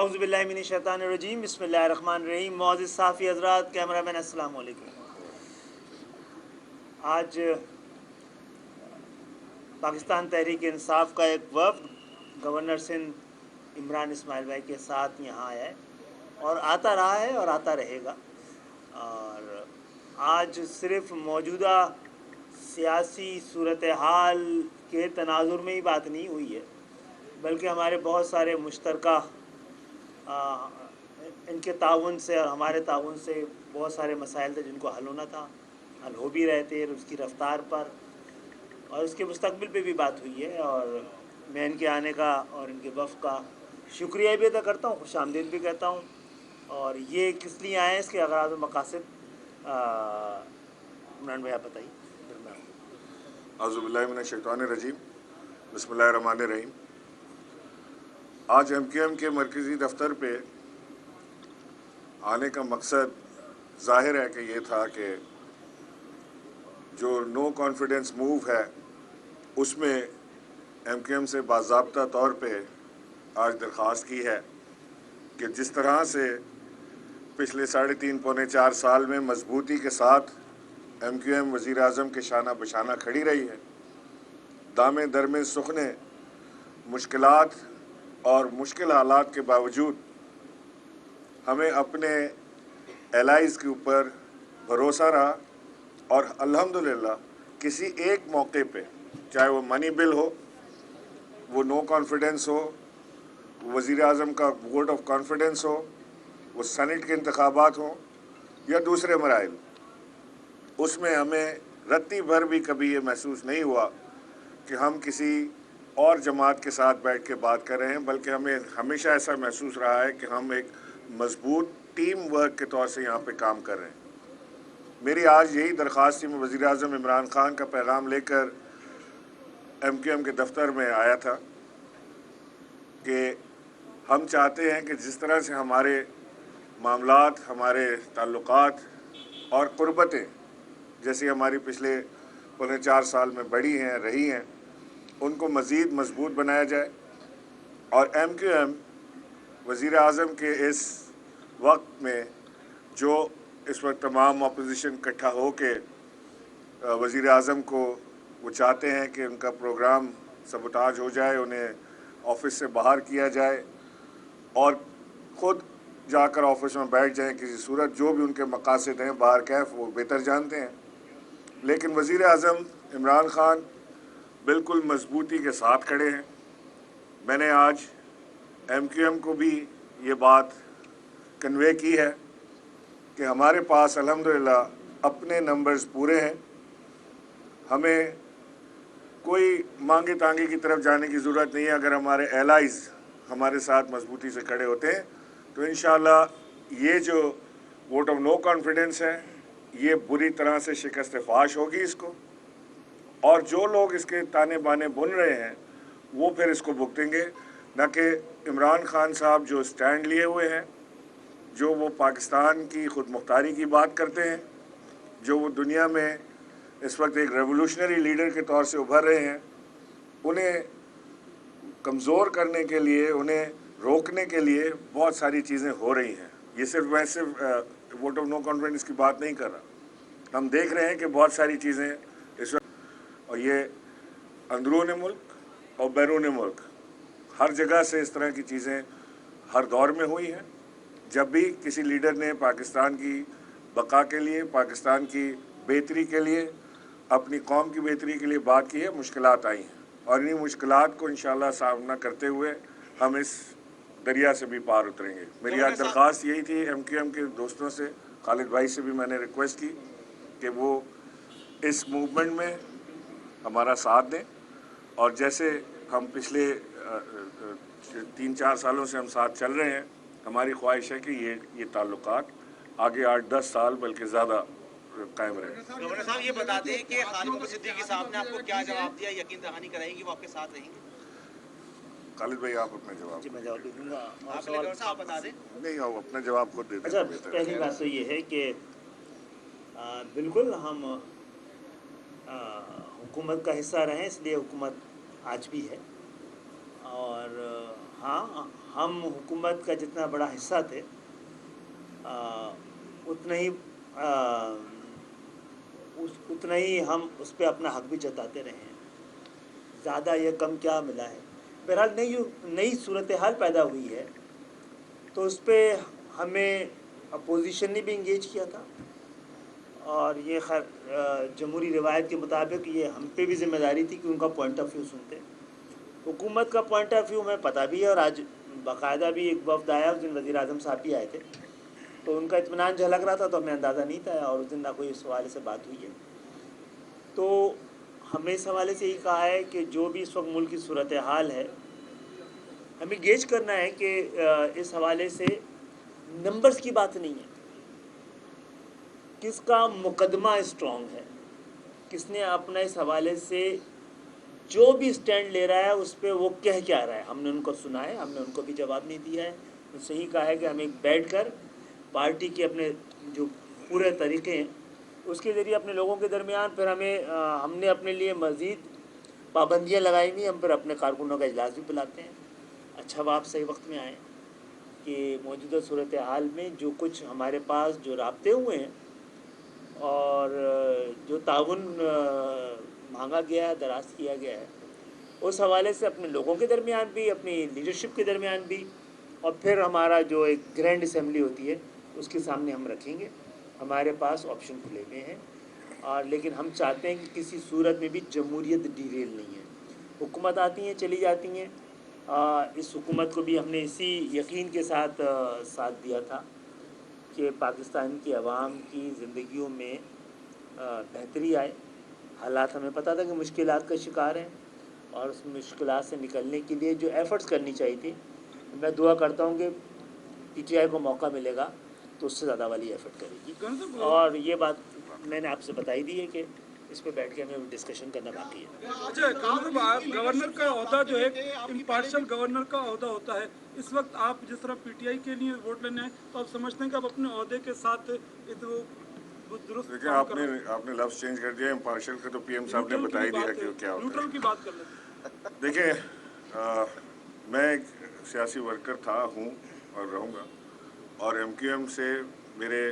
اعوذ باللہ من الشیطان الرجیم بسم اللہ الرحمن الرحیم. معزز صحافی حضرات, کیمرہ مین, السلام علیکم. آج پاکستان تحریک انصاف کا ایک وفد گورنر سندھ عمران اسماعیل بھائی کے ساتھ یہاں آیا ہے اور آتا رہا ہے اور آتا رہے گا. اور آج صرف موجودہ سیاسی صورتحال کے تناظر میں ہی بات نہیں ہوئی ہے, بلکہ ہمارے بہت سارے مشترکہ ان کے تعاون سے اور ہمارے تعاون سے بہت سارے مسائل تھے جن کو حل ہونا تھا, حل ہو بھی رہے تھے. اس کی رفتار پر اور اس کے مستقبل پہ بھی بات ہوئی ہے, اور میں ان کے آنے کا اور ان کے وفد کا شکریہ بھی ادا کرتا ہوں, خوش آمدید بھی کہتا ہوں. اور یہ کس لیے آئے ہیں, اس کے اغراض و مقاصد عمران بھائی آپ بتائیے. اعوذ باللہ من الشیطان الرجیم بسم اللہ الرحمن الرحیم. آج MQM کے مرکزی دفتر پہ آنے کا مقصد ظاہر ہے کہ یہ تھا کہ جو نو کانفیڈنس موو ہے اس میں MQM سے باضابطہ طور پہ آج درخواست کی ہے کہ جس طرح سے پچھلے 3.5 پونے 4 سال میں مضبوطی کے ساتھ MQM وزیر اعظم کے شانہ بشانہ کھڑی رہی ہے, دامے درمے سخنے مشکلات اور مشکل حالات کے باوجود ہمیں اپنے الائز کے اوپر بھروسہ رہا, اور الحمدللہ کسی ایک موقع پہ, چاہے وہ منی بل ہو, وہ نو کانفیڈنس ہو, وزیر اعظم کا ووٹ آف کانفیڈنس ہو, وہ سینٹ کے انتخابات ہوں یا دوسرے مراحل, اس میں ہمیں رتی بھر بھی کبھی یہ محسوس نہیں ہوا کہ ہم کسی اور جماعت کے ساتھ بیٹھ کے بات کر رہے ہیں, بلکہ ہمیں ہمیشہ ایسا محسوس رہا ہے کہ ہم ایک مضبوط ٹیم ورک کے طور سے یہاں پہ کام کر رہے ہیں. میری آج یہی درخواست تھی. میں وزیر اعظم عمران خان کا پیغام لے کر MQM کے دفتر میں آیا تھا کہ ہم چاہتے ہیں کہ جس طرح سے ہمارے معاملات, ہمارے تعلقات اور قربتیں جیسی ہماری پچھلے پونے 4 سال میں بڑھی ہیں, رہی ہیں, ان کو مزید مضبوط بنایا جائے. اور MQM وزیر اعظم کے اس وقت میں, جو اس وقت تمام اپوزیشن اکٹھا ہو کے وزیر اعظم کو وہ چاہتے ہیں کہ ان کا پروگرام سبوتاج ہو جائے, انہیں آفس سے باہر کیا جائے اور خود جا کر آفس میں بیٹھ جائیں کسی صورت, جو بھی ان کے مقاصد ہیں باہر کیف وہ بہتر جانتے ہیں. لیکن وزیر اعظم عمران خان بالکل مضبوطی کے ساتھ کھڑے ہیں. میں نے آج MQM کو بھی یہ بات کنوے کی ہے کہ ہمارے پاس الحمدللہ اپنے نمبرز پورے ہیں, ہمیں کوئی مانگے تانگے کی طرف جانے کی ضرورت نہیں ہے. اگر ہمارے الائز ہمارے ساتھ مضبوطی سے کھڑے ہوتے ہیں تو انشاءاللہ یہ جو ووٹ آف نو کانفیڈنس ہے یہ بری طرح سے شکست فاش ہوگی اس کو, اور جو لوگ اس کے تانے بانے بن رہے ہیں وہ پھر اس کو بھگتیں گے. نہ کہ عمران خان صاحب جو سٹینڈ لیے ہوئے ہیں, جو وہ پاکستان کی خود مختاری کی بات کرتے ہیں, جو وہ دنیا میں اس وقت ایک ریولوشنری لیڈر کے طور سے ابھر رہے ہیں, انہیں کمزور کرنے کے لیے, انہیں روکنے کے لیے بہت ساری چیزیں ہو رہی ہیں. یہ صرف میں صرف ووٹ آف نو کانفیڈنس کی بات نہیں کر رہا, ہم دیکھ رہے ہیں کہ بہت ساری چیزیں اس وقت, اور یہ اندرون ملک اور بیرون ملک ہر جگہ سے اس طرح کی چیزیں ہر دور میں ہوئی ہیں. جب بھی کسی لیڈر نے پاکستان کی بقا کے لیے, پاکستان کی بہتری کے لیے, اپنی قوم کی بہتری کے لیے بات کی ہے, مشکلات آئی ہیں, اور انہیں مشکلات کو انشاءاللہ سامنا کرتے ہوئے ہم اس دریا سے بھی پار اتریں گے. میری آج درخواست یہی تھی MQM کے دوستوں سے, خالد بھائی سے بھی میں نے ریکویسٹ کی کہ وہ اس موومنٹ میں ہمارا ساتھ دیں, اور جیسے ہم پچھلے 3-4 سالوں سے ہم ساتھ چل رہے ہیں, ہماری خواہش ہے کہ یہ تعلقات آگے 8-10 سال بلکہ زیادہ قائم رہے. گورنر صاحب یہ بتا دیں کہ خالد صدیقی صاحب نے آپ کو کیا جواب دیا, یقین دہانی کرائیں گے وہ آپ کے ساتھ رہیں گے؟ خالد بھائی آپ اپنا جواب جی میں جواب دے دوں گا. آپ بتا دیں. نہیں, آپ اپنا جواب خود دے دیں. اچھا, پہلی بات تو یہ ہے کہ بالکل ہم حکومت کا حصہ رہیں, اس لیے حکومت آج بھی ہے, اور ہاں ہم حکومت کا جتنا بڑا حصہ تھے اتنا ہی ہم اس پہ اپنا حق بھی جتاتے رہے ہیں. زیادہ یا کم کیا ملا ہے. بہرحال نئی صورتحال پیدا ہوئی ہے تو اس پہ ہمیں اپوزیشن نے بھی انگیج کیا تھا اور یہ جمہوری روایت کے مطابق یہ ہم پہ بھی ذمہ داری تھی کہ ان کا پوائنٹ آف ویو سنتے. حکومت کا پوائنٹ آف ویو ہمیں پتہ بھی ہے اور آج باقاعدہ بھی ایک وفد آیا اس دن وزیر اعظم صاحب بھی آئے تھے تو ان کا اطمینان جھلک رہا تھا تو ہمیں اندازہ نہیں تھا اور اس دن نہ کوئی اس حوالے سے بات ہوئی ہے. تو ہمیں اس حوالے سے یہ کہا ہے کہ جو بھی اس وقت ملک کی صورتحال ہے ہمیں گیج کرنا ہے کہ اس حوالے سے نمبرز کی بات نہیں ہے, کس کا مقدمہ اسٹرانگ ہے, کس نے اپنا اس حوالے سے جو بھی سٹینڈ لے رہا ہے اس پہ وہ کہہ کیا رہا ہے. ہم نے ان کو سنا ہے, ہم نے ان کو بھی جواب نہیں دیا ہے. ان سے ہی کہا ہے کہ ہمیں بیٹھ کر پارٹی کے اپنے جو پورے طریقے ہیں اس کے ذریعے اپنے لوگوں کے درمیان پھر ہم نے اپنے لیے مزید پابندیاں لگائی ہوئی. ہم پھر اپنے کارکنوں کا اجلاس بھی بلاتے ہیں. اچھا وہ آپ صحیح وقت میں آئیں کہ موجودہ صورتحال میں جو کچھ ہمارے پاس جو رابطے ہوئے ہیں اور جو تعاون مانگا گیا ہے, دراست کیا گیا ہے, اس حوالے سے اپنے لوگوں کے درمیان بھی, اپنی لیڈرشپ کے درمیان بھی, اور پھر ہمارا جو ایک گرینڈ اسمبلی ہوتی ہے اس کے سامنے ہم رکھیں گے. ہمارے پاس آپشن کھلے ہوئے ہیں لیکن ہم چاہتے ہیں کہ کسی صورت میں بھی جمہوریت ڈیریل نہیں ہے. حکومت آتی ہیں چلی جاتی ہیں. اس حکومت کو بھی ہم نے اسی یقین کے ساتھ ساتھ دیا تھا کہ پاکستان کی عوام کی زندگیوں میں بہتری آئے. حالات ہمیں پتہ تھا کہ مشکلات کا شکار ہیں اور اس مشکلات سے نکلنے کے لیے جو ایفرٹس کرنی چاہیے تھی, میں دعا کرتا ہوں کہ پی ٹی آئی کو موقع ملے گا تو اس سے زیادہ والی ایفرٹ کرے گی. اور یہ بات میں نے آپ سے بتائی دی ہے کہ اس پہ بیٹھ کے ہمیں ڈسکشن کرنا باقی ہے. اچھا, گورنر کا عہدہ جو ہے امپارشل گورنر کا عہدہ ہوتا ہے. اس وقت آپ جس طرح پی ٹی آئی کے لیے ووٹ لینے ہیں تو آپ سمجھتے ہیں کہ آپ اپنے عہدے کے ساتھ درست دیکھیں آپ نے لفظ چینج کر دیا. امپارشل کا تو پی ایم صاحب نے بتا ہی دیا کہ کیا ہوتا ہے. نیوٹرل کی بات کر لیتے ہیں. دیکھیں میں ایک سیاسی ورکر تھا, ہوں اور رہوں گا, اور ایم کیو ایم سے میرے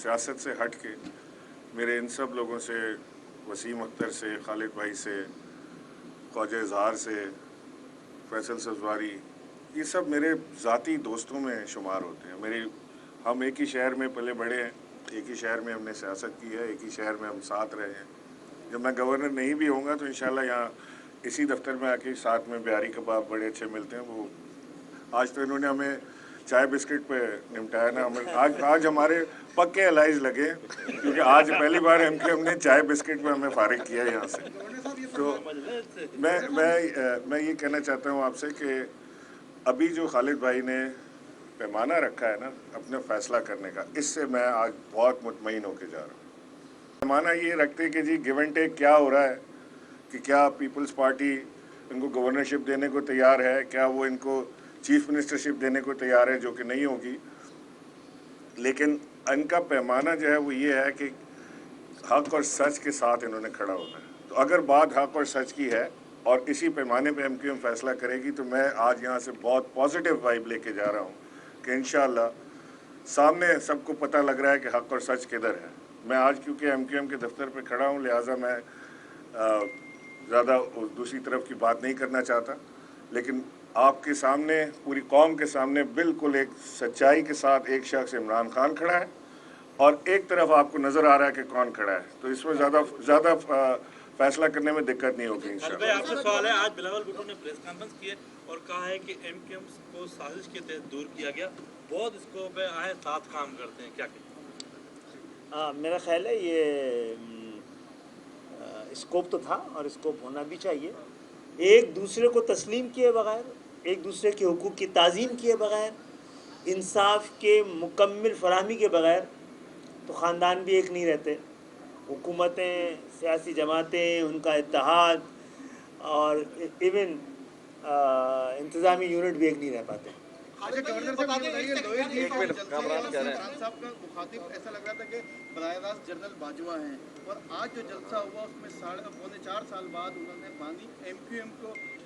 سیاست سے ہٹ کے میرے ان سب لوگوں سے, وسیم اختر سے, خالد بھائی سے, خواجہ اظہار سے, فیصل سبزواری, یہ سب میرے ذاتی دوستوں میں شمار ہوتے ہیں. ہم ایک ہی شہر میں پلے بڑھے ہیں, ایک ہی شہر میں ہم نے سیاست کی ہے, ایک ہی شہر میں ہم ساتھ رہے ہیں. جب میں گورنر نہیں بھی ہوں گا تو انشاءاللہ یہاں اسی دفتر میں آ کے ساتھ میں بیاری کباب بڑے اچھے ملتے ہیں. وہ آج تو انہوں نے ہمیں چائے بسکٹ پہ نمٹایا نا. آج ہمارے پکے الائز لگے کیونکہ آج پہلی بار ہم نے چائے بسکٹ پہ ہمیں فارغ کیا یہاں سے. تو میں یہ کہنا چاہتا ہوں آپ سے کہ ابھی جو خالد بھائی نے پیمانہ رکھا ہے نا اپنے فیصلہ کرنے کا, اس سے میں آج بہت مطمئن ہو کے جا رہا ہوں. پیمانہ یہ رکھتے کہ جی گیو اینڈ ٹیک کیا ہو رہا ہے, کہ کیا پیپلز پارٹی ان کو گورنرشپ دینے کو تیار ہے, کیا وہ ان کو چیف منسٹرشپ دینے کو تیار ہے, جو کہ نہیں ہوگی. لیکن ان کا پیمانہ جو ہے وہ یہ ہے کہ حق اور سچ کے ساتھ انہوں نے کھڑا ہونا ہے. تو اگر بات حق اور سچ کی ہے اور اسی پیمانے پہ ایم کیو ایم فیصلہ کرے گی تو میں آج یہاں سے بہت پازیٹیو وائب لے کے جا رہا ہوں کہ انشاءاللہ سامنے سب کو پتہ لگ رہا ہے کہ حق اور سچ کدھر ہے. میں آج کیونکہ ایم کیو ایم کے دفتر پہ کھڑا ہوں لہٰذا میں زیادہ دوسری طرف کی بات نہیں کرنا چاہتا, لیکن آپ کے سامنے, پوری قوم کے سامنے بالکل ایک سچائی کے ساتھ ایک شخص عمران خان کھڑا ہے اور ایک طرف آپ کو نظر آ رہا ہے کہ کون کھڑا ہے. تو اس میں زیادہ فیصلہ کرنے میں دقت نہیں ہوگی انشاءاللہ. آپ سے سوال ہے, آج بلاول بھٹو نے پریس کانفرنس کی ہے اور کہا ہے کہ ایم کیو ایم کو سازش کے تحت دور کیا گیا, بہت اسکوپ ہے, آئے ساتھ کام کرتے ہیں, کیا کہیں؟ میرا خیال ہے یہ اسکوپ تو تھا اور اسکوپ ہونا بھی چاہیے. ایک دوسرے کو تسلیم کیے بغیر, ایک دوسرے کے حقوق کی تعظیم کیے بغیر, انصاف کے مکمل فراہمی کے بغیر تو خاندان بھی ایک نہیں رہتے. حکومتیں, سیاسی جماعتیں, ان کا اتحاد اور ایون انتظامی یونٹ بھی ایک نہیں رہ پاتے. گورنر صاحب کا مخاطب ایسا لگ رہا تھا کہ براہ راست جنرل باجوہ ہیں اور آج جو جلسہ ہوا اس میں 4.5 سال بعد انہوں نے بانی ایم کیو ایم کو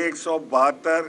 172